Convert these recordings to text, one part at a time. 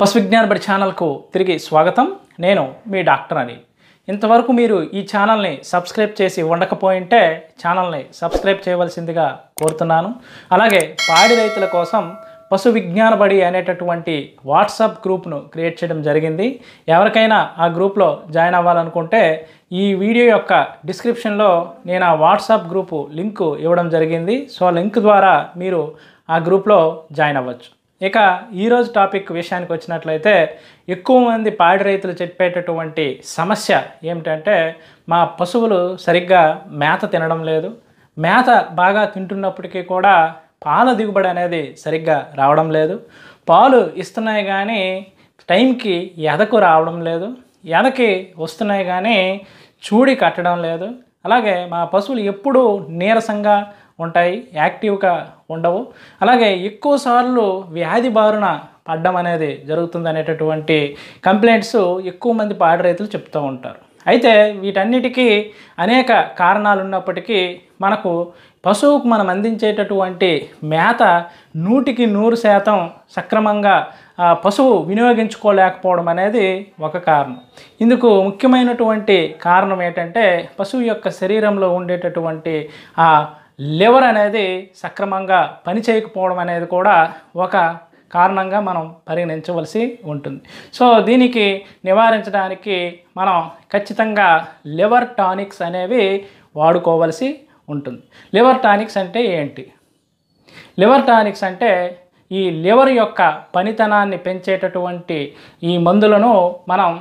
పశు విజ్ఞాన బడి ఛానల్కు తిరిగి స్వాగతం. నేను మీ డాక్టర్ అనిల్. ఇంతవరకు మీరు ఈ ఛానల్ని సబ్స్క్రైబ్ చేసి ఉండకపోయింటే ఛానల్ని సబ్స్క్రైబ్ చేయవలసిందిగా కోరుతున్నాను. అలాగే పాడి రైతుల కోసం పశు విజ్ఞాన బడి అనేటటువంటి వాట్సాప్ గ్రూప్ను క్రియేట్ చేయడం జరిగింది. ఎవరికైనా ఆ గ్రూప్లో జాయిన్ అవ్వాలనుకుంటే ఈ వీడియో యొక్క డిస్క్రిప్షన్లో నేను ఆ వాట్సాప్ గ్రూపు లింకు ఇవ్వడం జరిగింది. సో లింక్ ద్వారా మీరు ఆ గ్రూప్లో జాయిన్ అవ్వచ్చు. ఇక ఈరోజు టాపిక్ విషయానికి వచ్చినట్లయితే ఎక్కువ మంది పాడి రైతులు చెప్పేటటువంటి సమస్య ఏమిటంటే మా పశువులు సరిగ్గా మేత తినడం లేదు. మేత బాగా తింటున్నప్పటికీ కూడా పాల దిగుబడి అనేది సరిగ్గా రావడం లేదు. పాలు ఇస్తున్నాయి కానీ టైంకి ఎదకు రావడం లేదు. ఎదకి వస్తున్నాయి కానీ చూడి కట్టడం లేదు. అలాగే మా పశువులు ఎప్పుడూ నీరసంగా ఉంటాయి, యాక్టివ్గా ఉండవు. అలాగే ఎక్కువసార్లు వ్యాధి బారున పడ్డం అనేది జరుగుతుంది అనేటటువంటి కంప్లైంట్స్ ఎక్కువ మంది పాడి రైతులు చెప్తూ ఉంటారు. అయితే వీటన్నిటికీ అనేక కారణాలు ఉన్నప్పటికీ మనకు పశువుకు మనం అందించేటటువంటి మేత 100% సక్రమంగా పశువు వినియోగించుకోలేకపోవడం అనేది ఒక కారణం. ఇందుకు ముఖ్యమైనటువంటి కారణం ఏంటంటే పశువు యొక్క శరీరంలో ఉండేటటువంటి ఆ లివర్ అనేది సక్రమంగా పనిచేయకపోవడం అనేది కూడా ఒక కారణంగా మనం పరిగణించవలసి ఉంటుంది. సో దీనికి నివారించడానికి మనం ఖచ్చితంగా లివర్ టానిక్స్ అనేవి వాడుకోవలసి ఉంటుంది. లివర్ టానిక్స్ అంటే ఏంటి? లివర్ టానిక్స్ అంటే ఈ లివర్ యొక్క పనితనాన్ని పెంచేటటువంటి ఈ మందులను మనం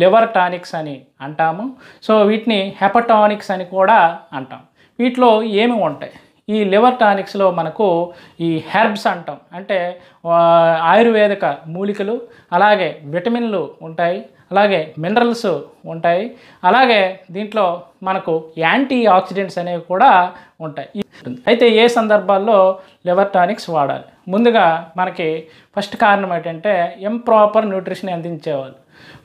లివర్ టానిక్స్ అని అంటాము. సో వీటిని హెపటానిక్స్ అని కూడా అంటాం. వీటిలో ఏమి ఉంటాయి? ఈ లివర్ టానిక్స్లో మనకు ఈ హెర్బ్స్ అంటాం, అంటే ఆయుర్వేదిక మూలికలు, అలాగే విటమిన్లు ఉంటాయి, అలాగే మినరల్స్ ఉంటాయి, అలాగే దీంట్లో మనకు యాంటీ ఆక్సిడెంట్స్ అనేవి కూడా ఉంటాయి. అయితే ఏ సందర్భాల్లో లివర్ టానిక్స్ వాడాలి? ముందుగా మనకి ఫస్ట్ కారణం ఏంటంటే ఇంప్రాపర్ న్యూట్రిషన్ అందించేవాళ్ళు.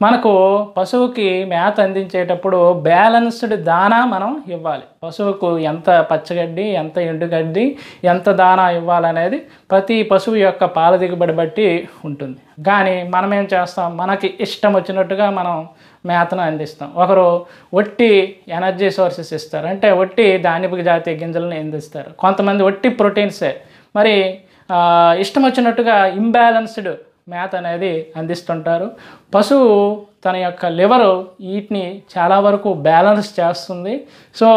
మనకు పశువుకి మేత అందించేటప్పుడు బ్యాలెన్స్డ్ దానా మనం ఇవ్వాలి. పశువుకు ఎంత పచ్చగడ్డి, ఎంత ఎండుగడ్డి, ఎంత దానా ఇవ్వాలనేది ప్రతి పశువు యొక్క పాల దిగుబడి బట్టి ఉంటుంది. కానీ మనం ఏం చేస్తాం, మనకి ఇష్టం వచ్చినట్టుగా మనం మేతను అందిస్తాం. ఒకరు ఒట్టి ఎనర్జీ సోర్సెస్ ఇస్తారు, అంటే ఒట్టి ధాన్యపు జాతీయ గింజలను అందిస్తారు. కొంతమంది ఒట్టి ప్రోటీన్సే మరి ఇష్టం వచ్చినట్టుగా ఇంబ్యాలెన్స్డ్ మేత అనేది అందిస్తుంటారు. పశువు తన యొక్క లివరు వీటిని చాలా వరకు బ్యాలెన్స్ చేస్తుంది. సో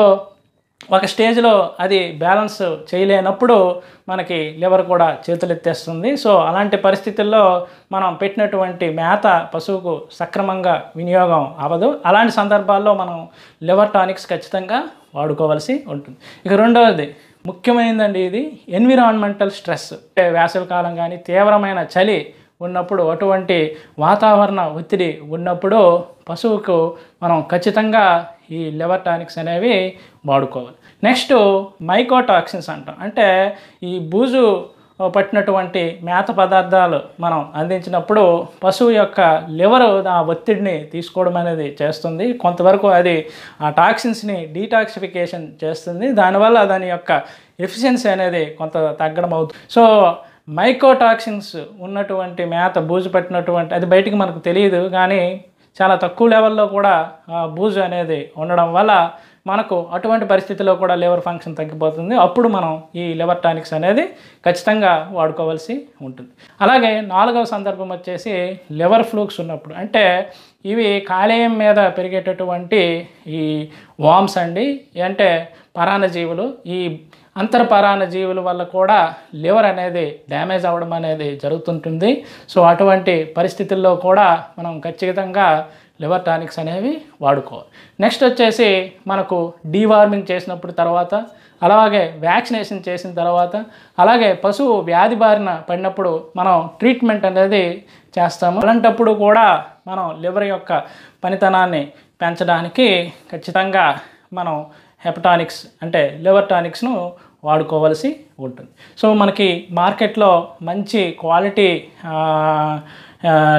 ఒక స్టేజ్లో అది బ్యాలెన్స్ చేయలేనప్పుడు మనకి లివర్ కూడా చేతులు ఎత్తేస్తుంది. సో అలాంటి పరిస్థితుల్లో మనం పెట్టినటువంటి మేత పశువుకు సక్రమంగా వినియోగం అవ్వదు. అలాంటి సందర్భాల్లో మనం లివర్ టానిక్స్ ఖచ్చితంగా వాడుకోవాల్సి ఉంటుంది. ఇక రెండవది ముఖ్యమైనదండి, ఇది ఎన్విరాన్మెంటల్ స్ట్రెస్. వేసవి కాలం కానీ తీవ్రమైన చలి ఉన్నప్పుడు, అటువంటి వాతావరణ ఒత్తిడి ఉన్నప్పుడు పశువుకు మనం ఖచ్చితంగా ఈ లివర్ టానిక్స్ అనేవి వాడుకోవాలి. నెక్స్ట్ మైకోటాక్సిన్స్ అంటాం, అంటే ఈ బూజు పట్టినటువంటి మేత పదార్థాలు మనం అందించినప్పుడు పశువు యొక్క లివర్ ఆ ఒత్తిడిని తీసుకోవడం అనేది చేస్తుంది. కొంతవరకు అది ఆ టాక్సిన్స్ని డీటాక్సిఫికేషన్ చేస్తుంది. దానివల్ల దాని యొక్క ఎఫిషియన్సీ అనేది కొంత తగ్గడం అవుతుంది. సో మైకోటాక్సిన్స్ ఉన్నటువంటి మేత, బూజు పట్టినటువంటి, అది బయటికి మనకు తెలియదు కానీ చాలా తక్కువ లెవెల్లో కూడా బూజు అనేది ఉండడం వల్ల మనకు అటువంటి పరిస్థితిలో కూడా లివర్ ఫంక్షన్ తగ్గిపోతుంది. అప్పుడు మనం ఈ లివర్ టానిక్స్ అనేది ఖచ్చితంగా వాడుకోవాల్సి ఉంటుంది. అలాగే నాలుగవ సందర్భం వచ్చేసి లివర్ ఫ్లూక్స్ ఉన్నప్పుడు, అంటే ఇవి కాలేయం మీద పెరిగేటటువంటి ఈ వామ్స్ అండి, అంటే పరాన్నజీవులు. ఈ అంతర్పరాన్న జీవుల వల్ల కూడా లివర్ అనేది డ్యామేజ్ అవ్వడం అనేది జరుగుతుంటుంది. సో అటువంటి పరిస్థితుల్లో కూడా మనం ఖచ్చితంగా లివర్ టానిక్స్ అనేవి వాడుకోవాలి. నెక్స్ట్ వచ్చేసి మనకు డీవార్మింగ్ చేసినప్పుడు తర్వాత, అలాగే వ్యాక్సినేషన్ చేసిన తర్వాత, అలాగే పశువు వ్యాధి బారిన పడినప్పుడు మనం ట్రీట్మెంట్ అనేది చేస్తాము. అలాంటప్పుడు కూడా మనం లివర్ యొక్క పనితనాన్ని పెంచడానికి ఖచ్చితంగా మనం హెపటానిక్స్ అంటే లివర్ టానిక్స్ను వాడుకోవాల్సి ఉంటుంది. సో మనకి మార్కెట్లో మంచి క్వాలిటీ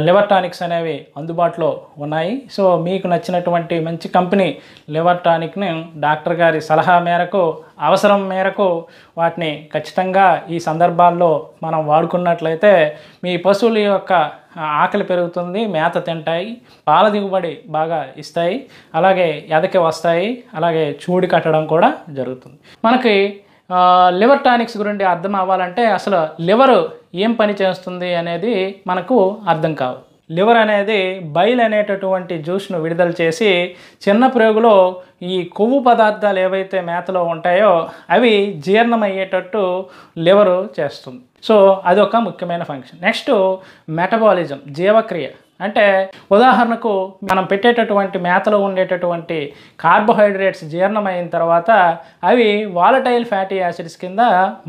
లివర్ టానిక్స్ అనేవి అందుబాటులో ఉన్నాయి. సో మీకు నచ్చినటువంటి మంచి కంపెనీ లివర్ టానిక్ని డాక్టర్ గారి సలహా మేరకు, అవసరం మేరకు వాటిని ఖచ్చితంగా ఈ సందర్భాల్లో మనం వాడుకున్నట్లయితే మీ పశువుల యొక్క ఆకలి పెరుగుతుంది, మేత తింటాయి, పాల దిగుబడి బాగా ఇస్తాయి, అలాగే ఎదకి వస్తాయి, అలాగే చూడి కట్టడం కూడా జరుగుతుంది. మనకి లివర్ టానిక్స్ గురించి అర్థం అవ్వాలంటే అసలు లివర్ ఏం పని చేస్తుంది అనేది మనకు అర్థం కావాలి. లివర్ అనేది బైల్ అనేటటువంటి జ్యూస్ను విడుదల చేసి చిన్న ప్రేగులో ఈ కొవ్వు పదార్థాలు ఏవైతే మేతలో ఉంటాయో అవి జీర్ణమయ్యేటట్టు లివరు చేస్తుంది. సో అదొక ముఖ్యమైన ఫంక్షన్. నెక్స్ట్ మెటబాలిజం, జీవక్రియ. అంటే ఉదాహరణకు మనం పెట్టేటటువంటి మేతలో ఉండేటటువంటి కార్బోహైడ్రేట్స్ జీర్ణమైన తర్వాత అవి వాలటైల్ ఫ్యాటీ యాసిడ్స్ కింద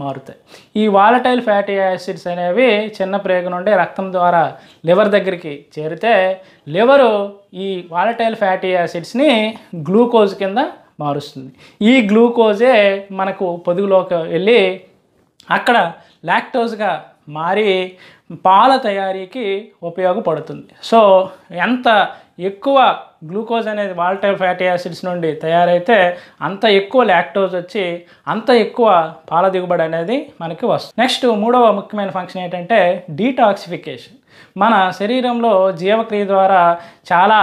మారుతాయి. ఈ వాలటైల్ ఫ్యాటీ యాసిడ్స్ అనేవి చిన్న ప్రేగు నుండి రక్తం ద్వారా లివర్ దగ్గరికి చేరితే లివరు ఈ వాలటైల్ ఫ్యాటీ యాసిడ్స్ని గ్లూకోజ్ కింద మారుస్తుంది. ఈ గ్లూకోజే మనకు పొదుగులోకి వెళ్ళి అక్కడ లాక్టోజ్గా మారి పాల తయారీకి ఉపయోగపడుతుంది. సో ఎంత ఎక్కువ గ్లూకోజ్ అనేది వాలటైల్ ఫ్యాటీ యాసిడ్స్ నుండి తయారైతే అంత ఎక్కువ లాక్టోజ్ వచ్చి అంత ఎక్కువ పాల దిగుబడి అనేది మనకి వస్తుంది. నెక్స్ట్ మూడవ ముఖ్యమైన ఫంక్షన్ ఏంటంటే డీటాక్సిఫికేషన్. మన శరీరంలో జీవక్రియ ద్వారా చాలా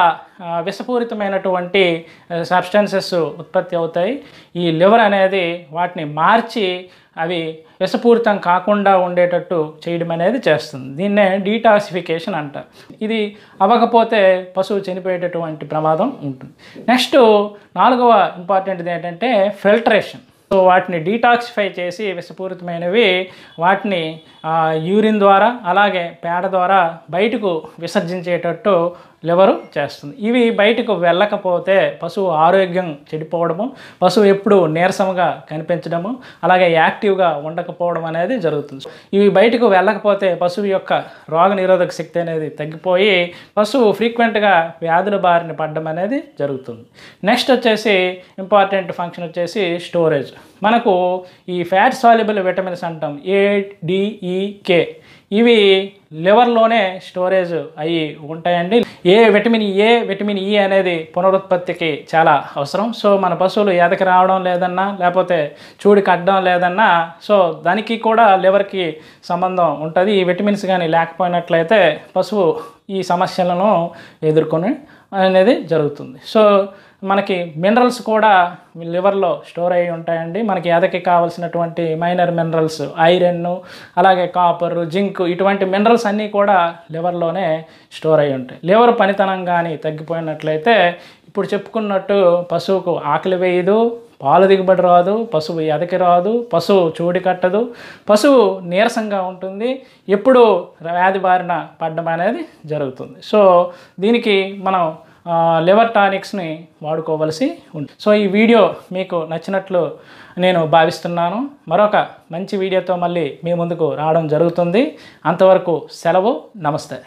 విషపూరితమైనటువంటి సబ్స్టెన్సెస్ ఉత్పత్తి అవుతాయి. ఈ లివర్ అనేది వాటిని మార్చి అవి విషపూరితం కాకుండా ఉండేటట్టు చేయడం అనేది చేస్తుంది. దీన్నే డీటాక్సిఫికేషన్ అంటారు. ఇది అవ్వకపోతే పశువు చనిపోయేటటువంటి ప్రమాదం ఉంటుంది. నెక్స్ట్ నాలుగవ ఇంపార్టెంట్ది ఏంటంటే ఫిల్టరేషన్. సో వాటిని డీటాక్సిఫై చేసి విషపూరితమైనవి వాటిని యూరిన్ ద్వారా అలాగే పేడ ద్వారా బయటకు విసర్జించేటట్టు లివరు చేస్తుంది. ఇవి బయటకు వెళ్ళకపోతే పశువు ఆరోగ్యం చెడిపోవడము, పశువు ఎప్పుడు నీరసంగా కనిపించడము, అలాగే యాక్టివ్గా ఉండకపోవడం అనేది జరుగుతుంది. ఇవి బయటకు వెళ్ళకపోతే పశువు యొక్క రోగ నిరోధక శక్తి అనేది తగ్గిపోయి పశువు ఫ్రీక్వెంట్గా వ్యాధుల బారిన పడడం అనేది జరుగుతుంది. నెక్స్ట్ వచ్చేసి ఇంపార్టెంట్ ఫంక్షన్ వచ్చేసి స్టోరేజ్. మనకు ఈ ఫ్యాట్ సాల్యుబుల్ విటమిన్స్ అంటాం, ADEK. ఇవి లివర్లోనే స్టోరేజ్ అయ్యి ఉంటాయండి. విటమిన్ E అనేది పునరుత్పత్తికి చాలా అవసరం. సో మన పశువులు ఎదకి రావడం లేదన్నా లేకపోతే చూడి కట్టడం లేదన్నా సో దానికి కూడా లివర్కి సంబంధం ఉంటుంది. ఈ విటమిన్స్ కానీ లేకపోయినట్లయితే పశువు ఈ సమస్యలను ఎదుర్కొని అనేది జరుగుతుంది. సో మనకి మినరల్స్ కూడా లివర్లో స్టోర్ అయ్యి ఉంటాయండి. మనకి ఎదకి కావాల్సినటువంటి మైనర్ మినరల్స్, ఐరన్, అలాగే కాపర్, జింక్, ఇటువంటి మినరల్స్ అన్నీ కూడా లివర్లోనే స్టోర్ అయ్యి ఉంటాయి. లివర్ పనితనం కానీ తగ్గిపోయినట్లయితే ఇప్పుడు చెప్పుకున్నట్టు పశువుకు ఆకలి వేయదు, పాలు దిగుబడి రాదు, పశువు ఎదకి రాదు, పశువు చూడి కట్టదు, పశువు నీరసంగా ఉంటుంది, ఎప్పుడు వ్యాధి బారిన పడడం అనేది జరుగుతుంది. సో దీనికి మనం లివర్ టానిక్స్ని వాడుకోవలసి ఉంటుంది. సో ఈ వీడియో మీకు నచ్చినట్లు నేను భావిస్తున్నాను. మరొక మంచి వీడియోతో మళ్ళీ మీ ముందుకు రావడం జరుగుతుంది. అంతవరకు సెలవు. నమస్తే.